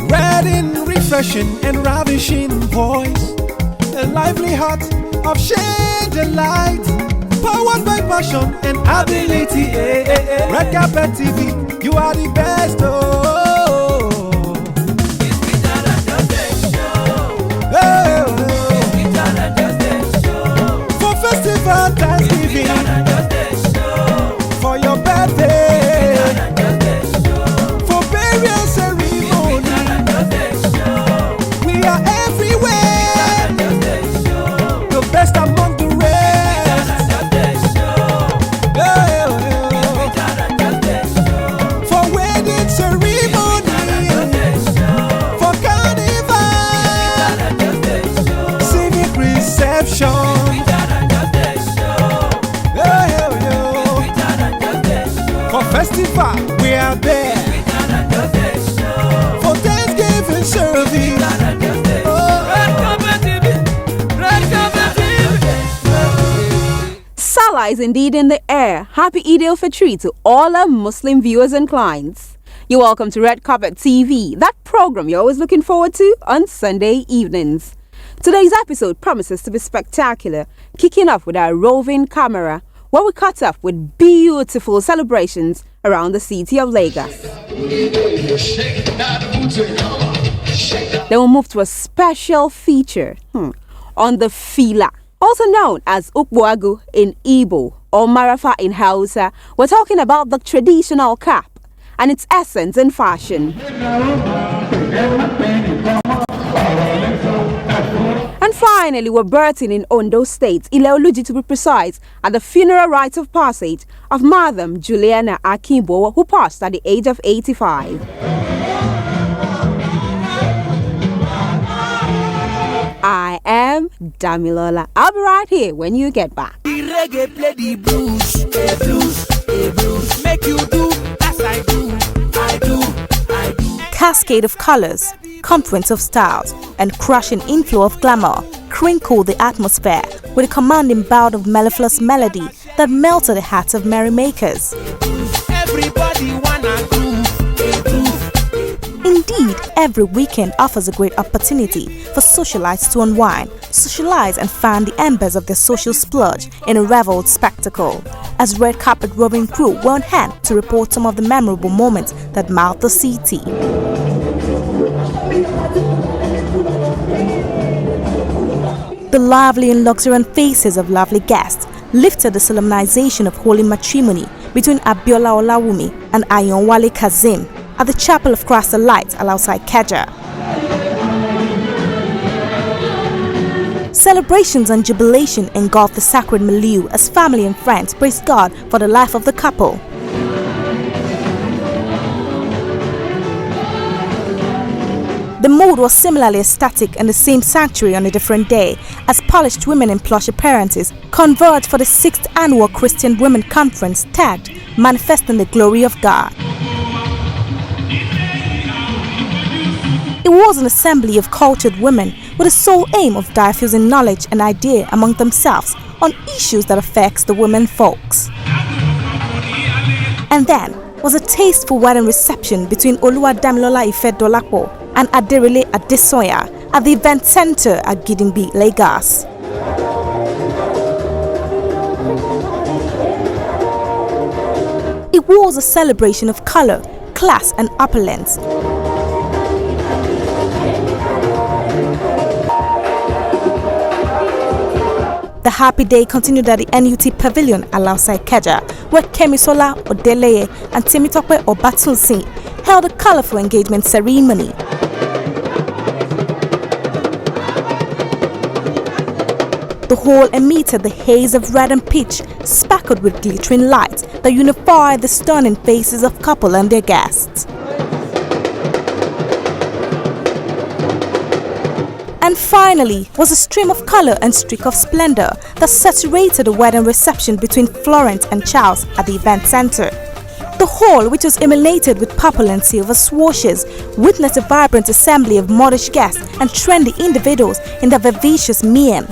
Red in refreshing and ravishing voice, a lively heart of shade and light, powered by passion and ability. Red Carpet TV, you are the best. For festival Thanksgiving, for your birthday, for burial ceremony, we are everywhere. The best among the rest. For wedding ceremony, for carnival, civic reception. For festival, we are there. For Thanksgiving service, Salah is indeed in the air. Happy Eid al-Fitr to all our Muslim viewers and clients. You're welcome to Red Carpet TV, that program you're always looking forward to on Sunday evenings. Today's episode promises to be spectacular, kicking off with our roving camera, where we cut up with beautiful celebrations around the city of Lagos. Then we'll move to a special feature on the Fila, also known as Ukbuagu in Igbo or Marafa in Hausa. We're talking about the traditional cap and its essence and fashion. And finally, we're birthing in Ondo State, Ile-Oluji to be precise, at the funeral rites of passage of Madam Juliana Akimbo, who passed at the age of 85. I am Damilola. I'll be right here when you get back. The reggae play the blues, a blues, a blues. Make you do as I do, I do, I do. Cascade of colors, confluence of styles, and crushing inflow of glamour crinkle the atmosphere with a commanding bout of mellifluous melody that melted the hearts of merrymakers. Everybody wanna groove, a groove. Indeed, every weekend offers a great opportunity for socialites to unwind, socialize and fan the embers of their social splurge in a reveled spectacle. As Red Carpet roving crew were on hand to report some of the memorable moments that marked the city. The lively and luxuriant faces of lovely guests lifted the solemnization of holy matrimony between Abiola Olawumi and Ayonwale Kazim at the Chapel of Christ the Light alongside Keja. Celebrations and jubilation engulfed the sacred milieu as family and friends praised God for the life of the couple. The mood was similarly ecstatic in the same sanctuary on a different day, as polished women in plush appearances converged for the 6th annual Christian Women Conference tagged Manifesting the Glory of God. It was an assembly of cultured women with the sole aim of diffusing knowledge and idea among themselves on issues that affects the women folks. And then was a tasteful wedding reception between Oluwadamilola Ifedolapo and Aderele Adesoya at the event center at Gidimbi, Lagos. It was a celebration of color, class and opulence. The happy day continued at the NUT Pavilion alongside Keja, where Kemisola Odeleye and Temitope Obatunsi held a colorful engagement ceremony. The hall emitted the haze of red and peach, sparkled with glittering lights that unified the stunning faces of couple and their guests. And finally was a stream of color and streak of splendor that saturated the wedding reception between Florence and Charles at the event center. The hall, which was emanated with purple and silver swashes, witnessed a vibrant assembly of modish guests and trendy individuals in their vivacious mien.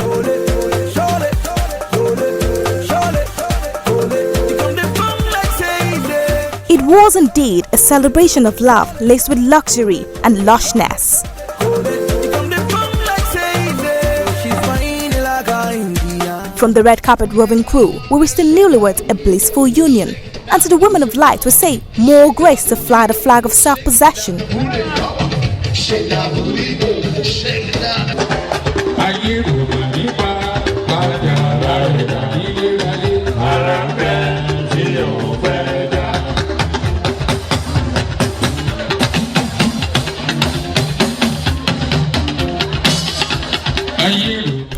It was indeed a celebration of love laced with luxury and lushness. From the red carpet roving crew, we wish the newlyweds a blissful union. And to the women of light, we say more grace to fly the flag of self-possession.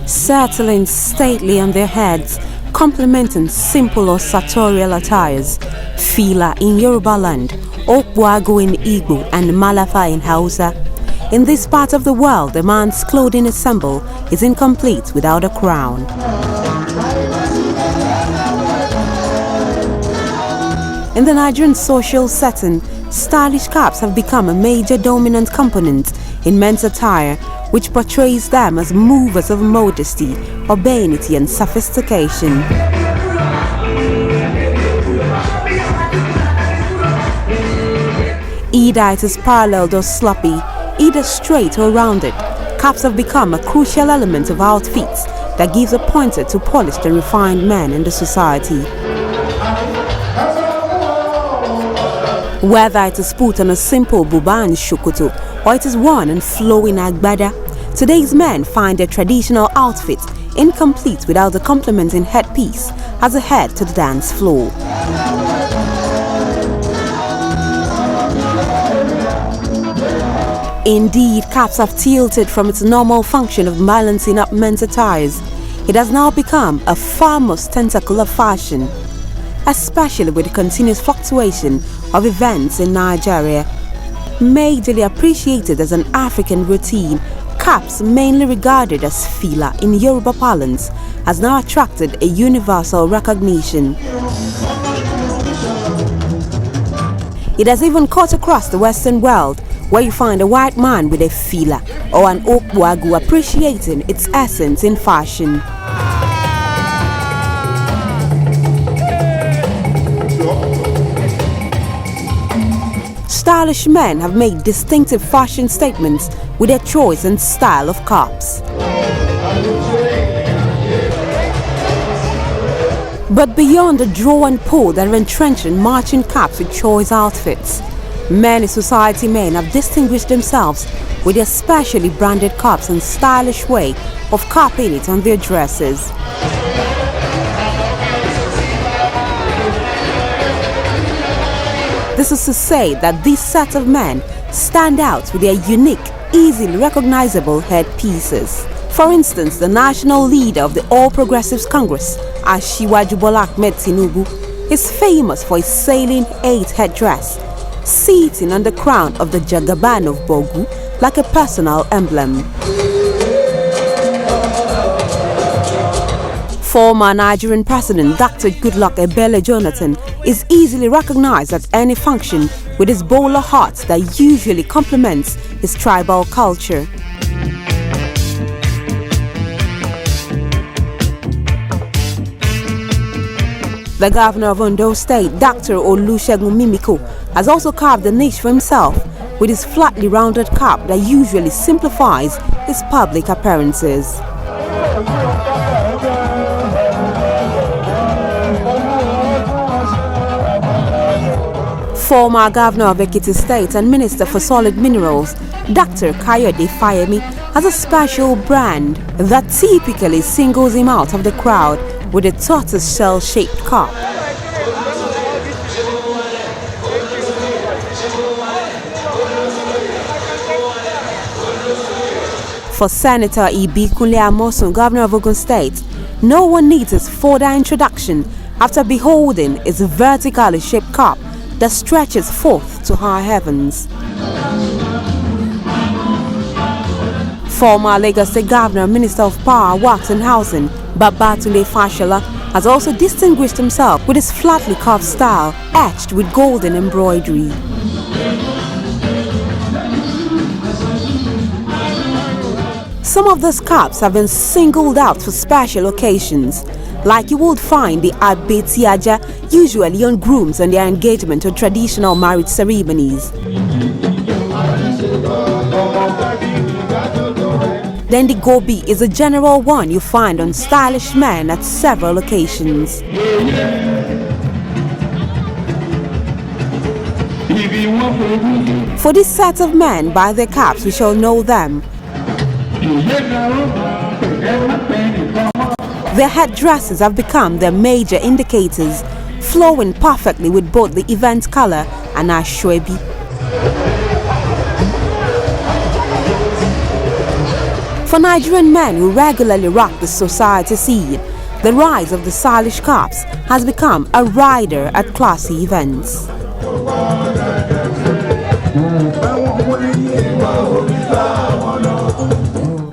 Settling stately on their heads, complementing simple or sartorial attires, Fila in Yoruba land, Okwago in Igbo, and Malafa in Hausa. In this part of the world, a man's clothing ensemble is incomplete without a crown. In the Nigerian social setting, stylish caps have become a major dominant component in men's attire, which portrays them as movers of modesty, urbanity, and sophistication. Either it is paralleled or sloppy, either straight or rounded, caps have become a crucial element of outfits that gives a pointer to polished and refined men in the society. Whether it is put on a simple buba and shukutu, or it is worn and flowing agbada, today's men find their traditional outfits incomplete without the complementing headpiece as a head to the dance floor. Indeed, caps have tilted from its normal function of balancing up men's attires. It has now become a far more tentacular fashion, especially with the continuous fluctuation of events in Nigeria. Majorly appreciated as an African routine, caps, mainly regarded as fila in Yoruba parlance, has now attracted a universal recognition. It has even cut across the Western world, where you find a white man with a fila or an okwagu appreciating its essence in fashion. Stylish men have made distinctive fashion statements with their choice and style of caps. But beyond the draw and pull that are entrenched in matching caps with choice outfits, many society men have distinguished themselves with their specially branded caps and stylish way of copying it on their dresses. This is to say that this set of men stand out with their unique, easily recognizable headpieces. For instance, the national leader of the All Progressives Congress, Asiwaju Bola Ahmed Tinubu, is famous for his sailing 8 headdress, seating on the crown of the Jagaban of Bogu like a personal emblem. Former Nigerian President Dr. Goodluck Ebele Jonathan is easily recognized at any function with his bowler hat that usually complements his tribal culture. The governor of Ondo State, Dr. Olusegun Mimiko, has also carved a niche for himself with his flatly rounded cap that usually simplifies his public appearances. Former Governor of Ekiti State and Minister for Solid Minerals, Dr. Kayode Fayemi, has a special brand that typically singles him out of the crowd with a tortoise shell-shaped cap. For Senator Ibikunle Amosun, Governor of Ogun State, no one needs his further introduction after beholding his vertically shaped cap that stretches forth to high heavens. Former Lagos State Governor, Minister of Power, Works and Housing, Babatunde Fashola, has also distinguished himself with his flatly carved style, etched with golden embroidery. Some of these caps have been singled out for special occasions. like you would find the Abetiaja usually on grooms on their engagement or traditional marriage ceremonies. Then the gobi is a general one you find on stylish men at several occasions. For this set of men, by their caps we shall know them. Their headdresses have become their major indicators, flowing perfectly with both the event color and ashwebi. For Nigerian men who regularly rock the society scene, the rise of the stylish caps has become a rider at classy events.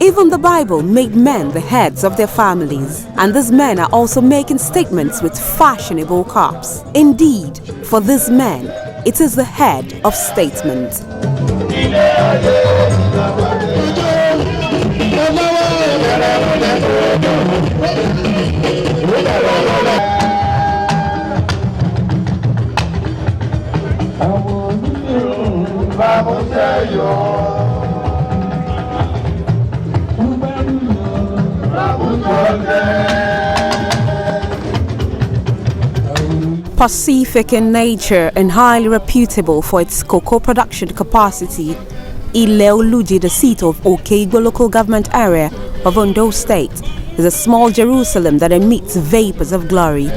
Even the Bible made men the heads of their families, and these men are also making statements with fashionable caps. Indeed, for these men, it is the head of statement. Pacific in nature and highly reputable for its cocoa production capacity, Ile-Oluji, the seat of Okigbo local government area of Ondo State, is a small Jerusalem that emits vapors of glory.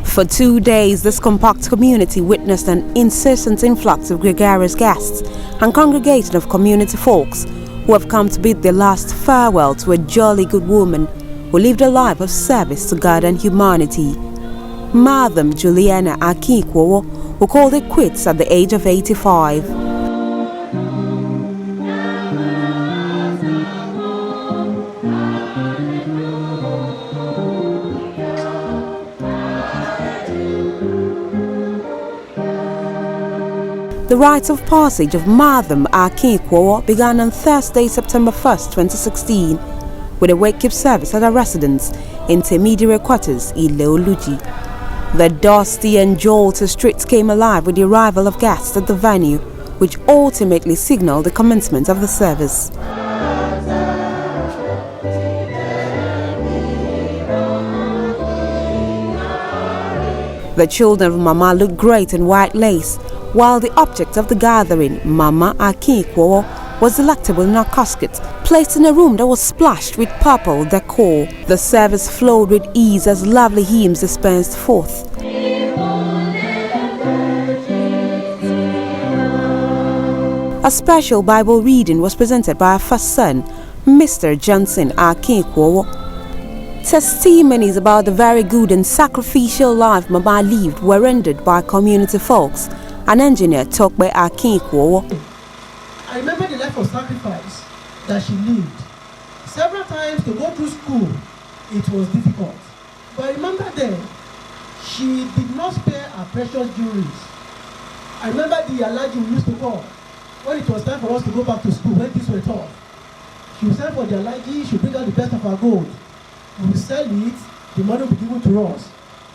For 2 days, this compact community witnessed an incessant influx of gregarious guests and congregation of community folks who have come to bid their last farewell to a jolly good woman who lived a life of service to God and humanity. Madam Juliana Akinkwuwo, who called it quits at the age of 85. The rites of passage of Madam Akinkwuwo began on Thursday, September 1st, 2016, with a wake-up service at her residence in intermediary quarters, Ile-Oluji. The dusty and jolty streets came alive with the arrival of guests at the venue, which ultimately signaled the commencement of the service. The children of Mama looked great in white lace, while the object of the gathering, Mama Akinkwuwo, was delectable in her casket, placed in a room that was splashed with purple decor. The service flowed with ease as lovely hymns dispensed forth. A special Bible reading was presented by her first son, Mr. Johnson Akinkwuwo. Testimonies about the very good and sacrificial life Mama lived were rendered by community folks and engineer Tokbe Akinkwuwo. I remember the life of sacrifice that she lived. Several times to go through school, it was difficult. But I remember then, she did not spare her precious jewelries. I remember the Alaji we used to call when it was time for us to go back to school, when things were tough. She would send for the Alaji, she would bring out the best of her gold. We would sell it, the money would be given to us.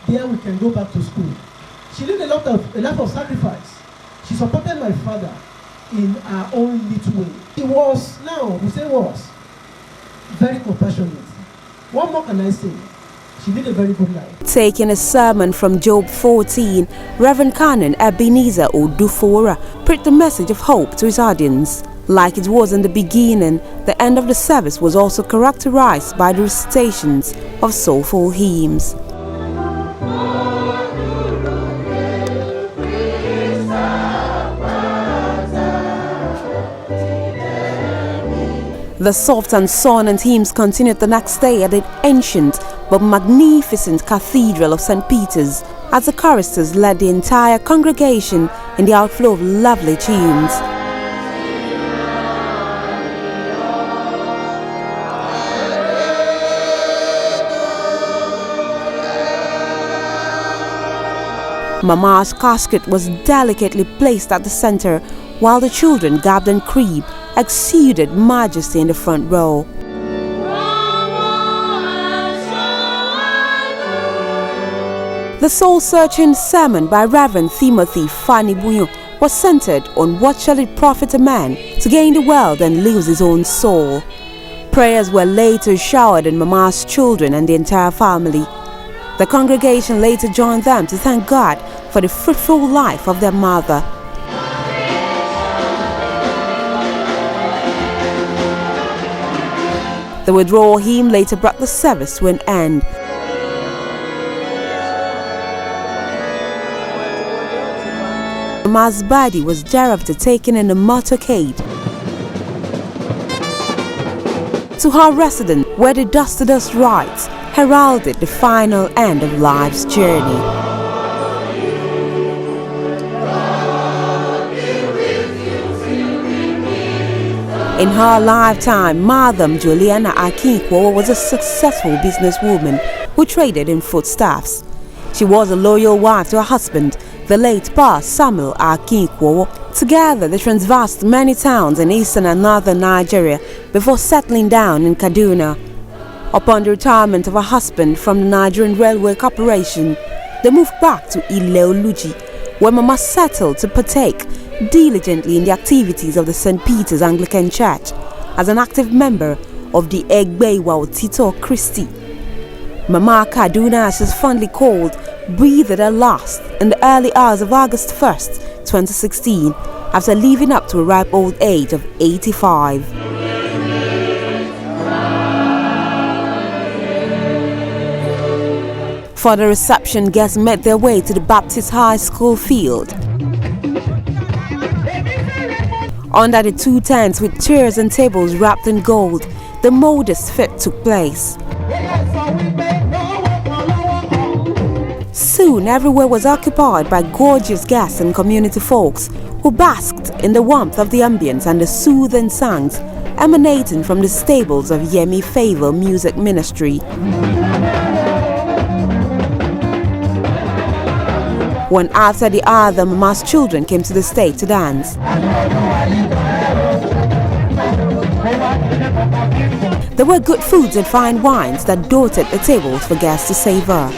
Then we can go back to school. She lived a life of sacrifice. She supported my father in her own little way. He was, now we say was, very compassionate. What more can I say? She lived a very good life. Taking a sermon from Job 14, Reverend Canon Ebenezer Odufora preached the message of hope to his audience. Like it was in the beginning, the end of the service was also characterized by the recitations of soulful hymns. The soft and sonant hymns continued the next day at the ancient but magnificent Cathedral of St. Peter's, as the choristers led the entire congregation in the outflow of lovely tunes. Mama's casket was delicately placed at the center, while the children, garbed in crepe, exuded majesty in the front row. The soul-searching sermon by Reverend Timothy Fani Buyon was centered on what shall it profit a man to gain the world and lose his own soul. Prayers were later showered on Mama's children and the entire family. The congregation later joined them to thank God for the fruitful life of their mother. The withdrawal hymn later brought the service to an end. Mama's body was thereafter taken in a motorcade to her residence, where the dust-to-dust rites heralded the final end of life's journey. In her lifetime, Madam Juliana Akinkwuo was a successful businesswoman who traded in foodstuffs. She was a loyal wife to her husband, the late Pa Samuel Akinkwuo. Together, they traversed many towns in eastern and northern Nigeria before settling down in Kaduna. Upon the retirement of her husband from the Nigerian Railway Corporation, they moved back to Ile-Oluji, where Mama settled to partake diligently in the activities of the St. Peter's Anglican Church as an active member of the Egbewa Otito Christi. Mama Kaduna, as she's fondly called, breathed her last in the early hours of August 1st, 2016, after living up to a ripe old age of 85. For the reception, guests made their way to the Baptist High School field. Under the two tents with chairs and tables wrapped in gold, the modest fete took place. Soon, everywhere was occupied by gorgeous guests and community folks who basked in the warmth of the ambience and the soothing songs emanating from the stables of Yemi Favor Music Ministry. One after the other, Mama's children came to the stage to dance. There were good foods and fine wines that dotted the tables for guests to savor.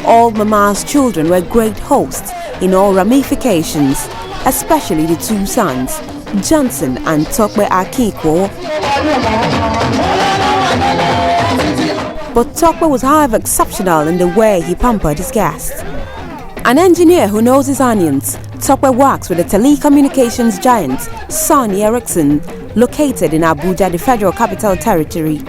All Mama's children were great hosts in all ramifications, especially the two sons, Johnson and Tokwe Akinkwuo. But Tokwe was, however, exceptional in the way he pampered his guests. An engineer who knows his onions, Tokwe works with the telecommunications giant Sony Ericsson, located in Abuja, the Federal Capital Territory.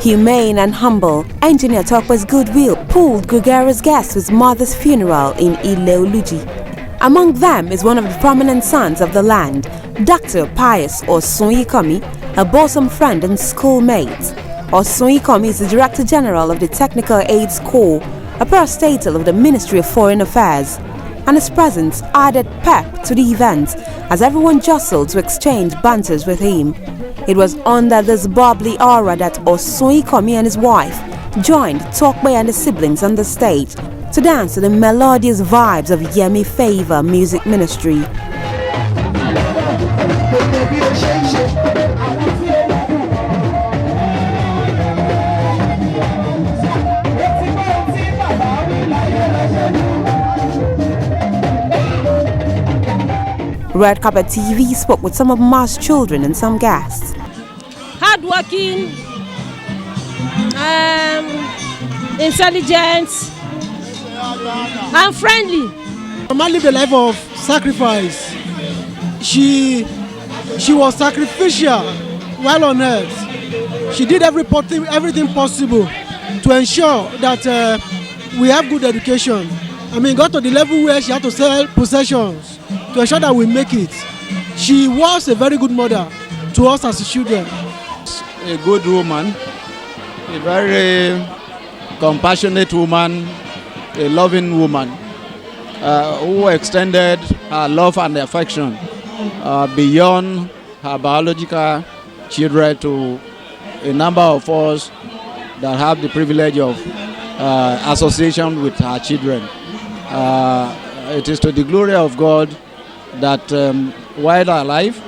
Humane and humble, Engineer Tokwe's goodwill pulled gregarious guests to his mother's funeral in Ile-Oluji. Among them is one of the prominent sons of the land, Dr. Pius Osunyikomi, a bosom friend and schoolmate. Osunyikomi is the Director General of the Technical Aids Corps, a parastatal of the Ministry of Foreign Affairs, and his presence added pep to the event as everyone jostled to exchange banters with him. It was under this bubbly aura that Osunyikomi and his wife joined Tokwe and the siblings on the stage to dance to the melodious vibes of Yemi Favor Music Ministry. Red Carpet TV spoke with some of Mama's children and some guests. Hardworking, intelligent, and friendly. Mama lived a life of sacrifice. She was sacrificial while on earth. She did everything possible to ensure that we have good education. I mean, got to the level where she had to sell possessions to ensure that we make it. She was a very good mother to us as children. A good woman, a very compassionate woman, a loving woman who extended her love and affection beyond her biological children to a number of us that have the privilege of association with her children. It is to the glory of God that while alive,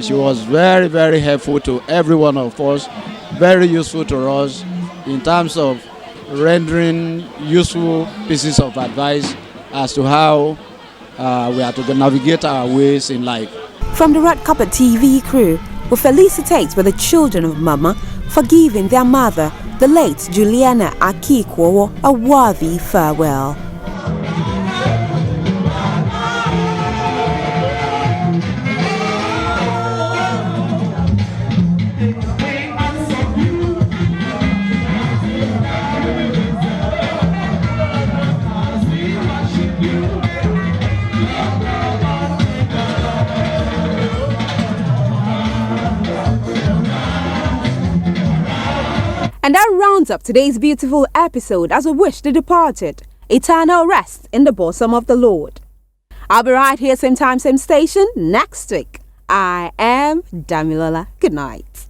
she was very, very helpful to every one of us, very useful to us in terms of rendering useful pieces of advice as to how we are to navigate our ways in life. From the Red Carpet TV crew, we felicitate with the children of Mama for giving their mother, the late Juliana Akikwowo, a worthy farewell. And that rounds up today's beautiful episode as we wish the departed eternal rest in the bosom of the Lord. I'll be right here, same time, same station, next week. I am Damilola. Good night.